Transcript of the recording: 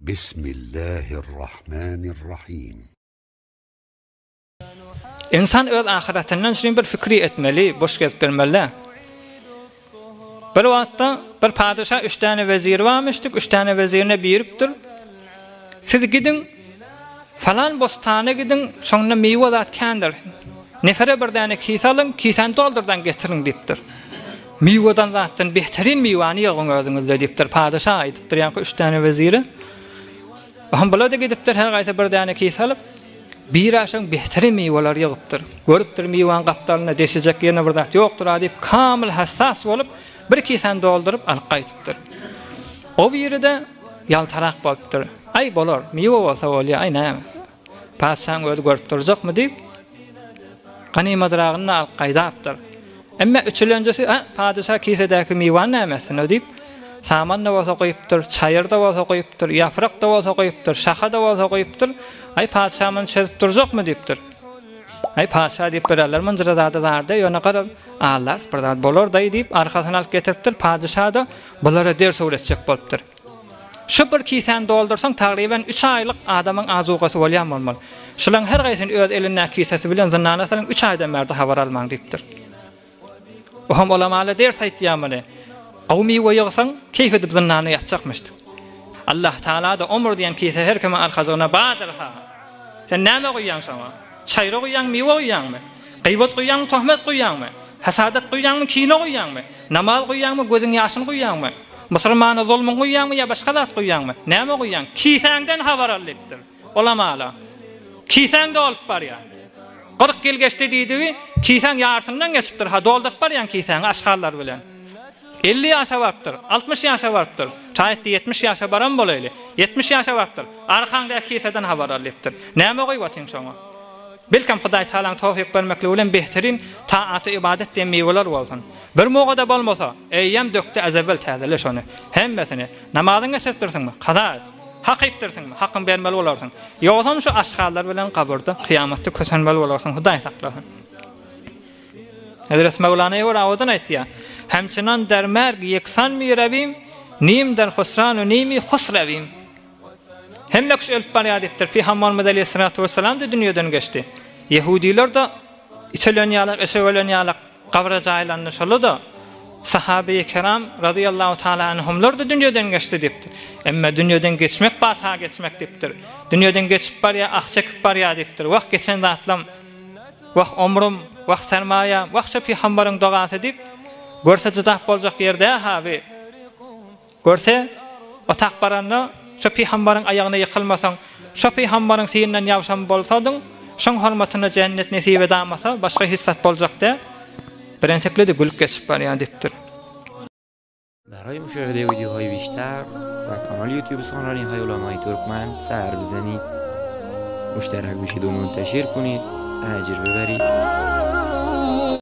Bismillahirrahmanirrahim. İnsan öz ahiretinden şunu bir fikri etmeli, boş gezip vermeli. Bir vaqtda bir padişah 3 tane vezir varmıştık, 3 tane vezirine buyurupdur. Siz gidin, falan bostana gidin, şonda meyve zatkandır. Nefere bir tane kise alın, kiseni doldurdan getirin deyipdir. Meyveden zaten behterin meyvani yığın özünüzde deyipdir. Padişah aytıpdır, yani 3 tane veziri. Hem bula da gidipdir, her qaysa bir tane kise alıp, bir aşan behterin meyveler yığıpdır. Görüpdir meyvan kaptalına deşecek yerine bir zat yoktur deyip, kamil hassas olup, bir kiseni doldurup alıp qaytıpdır. O biri de yaltarak bolupdur. Ay bolar, meyve olsa olya, ay näme? Padişahın özü görüp duracakmı deyip, ganimadrağını alıp qaydapdır. Emma 3 yıl öncesi padişah kisedeki meyvan nämesini deyip, saman da bolsa qoyupdur, çayır da bolsa qoyupdur, yaprak da bolsa qoyupdur, şaha da bolsa qoyupdur. Ay padişahın çözüp duracakmı deyipdir. Ay padişah deyip bererler mınjıra zada zarda ýöne qarap Allah birden bolar da deyip arkasyna alyp getiripdir. Padişah da bulara ders öwretjek bolupdur. Şu bir kiseni doldursan taqriban 3 aylyk adamyň azuqasy bolýan bolmaly. Şulan her gaýsyny öz elindäki kisesi bilen zynana salan 3 aýdan beri habar almaň deyipdir. O hem ulamalar ders aýtýarmyny. Awmy ýygysan keyf edip zynana ýatjakmyşdy. Allah Taala da ömür diýen kise her kime arkasyna badırha. Sen näme goýýan şoňa? Çayra goýýan, meýwe goýýanmy? Gıybet goýýan, töhmet goýýanmy? Hasadat goýýanmy, kino goýýanmy? Namaz goýýanmy, gözüň ýaşyny goýýanmy? Musulmana zulmün goýýanmy ýa başga zat goýýanmy? Näme goýýan? Kisäňden habar alypdyr. Ulamalar. Kisäňde olup barýar. 40 ýyl geçdi diýdi, kisäň ýartyndan geçipdir. Ha doldurup barýan kisäň aşgarlar bilen. 50 yaşa varptır, 60 yaşa varptır. Çayetdi 70 yaşa baran bolayly. 70 yaşa varptır. Arkaňda kiseden habar alypdyr. Näme goýýatyň şoňa? Belkem Hudaý Taalaň tawfik bermekle bilen behterin taat-y ibadet diýen meýweler bolsun. Bir mogada bolmasa, eýýem dökdi azabel täzele şonu. Hemmesini namazyň geçirtirsiňmi? Qaza et. Hak etdirsiňmi? Hakyň bermeli bolarsyň. Ýogsa şu aşgarlar bilen kaburda kıyamatda kösenmeli bolarsyň. Hudaý saklasyn. Hazrat Mevlana ýa awdan aýtdy. Hemçinan der merg yeksan mi ravim, nim der husran ve nimi husravim. Hem nakş ölüp barýar diýipdir. Peygamberimiz aleyhissalatu vesselam da dünýeden geçdi. Yahudiler de içelenýärler, eşelenýärler, gabra jaýlanýarlar da sahabe-i kiram radıyallahu taala anhumlar da dünýeden geçdi diýipdir. Emma dünýeden geçmek bata geçmek diýipdir. Dünýeden geçip barýar, ak çekip barýar diýipdir. Wagt geçen zatlam, wagt ömrüm, wagt sermaýa, wagt Peýgamberiň dogasy diýip görse jydap boljak ýerde haby. Görse o takbaranna şu Peýgamberiň aýagyna ýykylmasaň, şu Peýgamberiň seýinden ýawşan bolsadyň, şoň hormatyna cennet nesip edamasa, başga hissat boljak-da. Birinçikle de gülüp geçip barýar diýipdir. برای مشاهده ویدیوهای بیشتر و کانال یوتیوب سخنرانی های علمای ترکمن سر بزنید، مشترک بشید و منتشر کنید، اجر ببرید.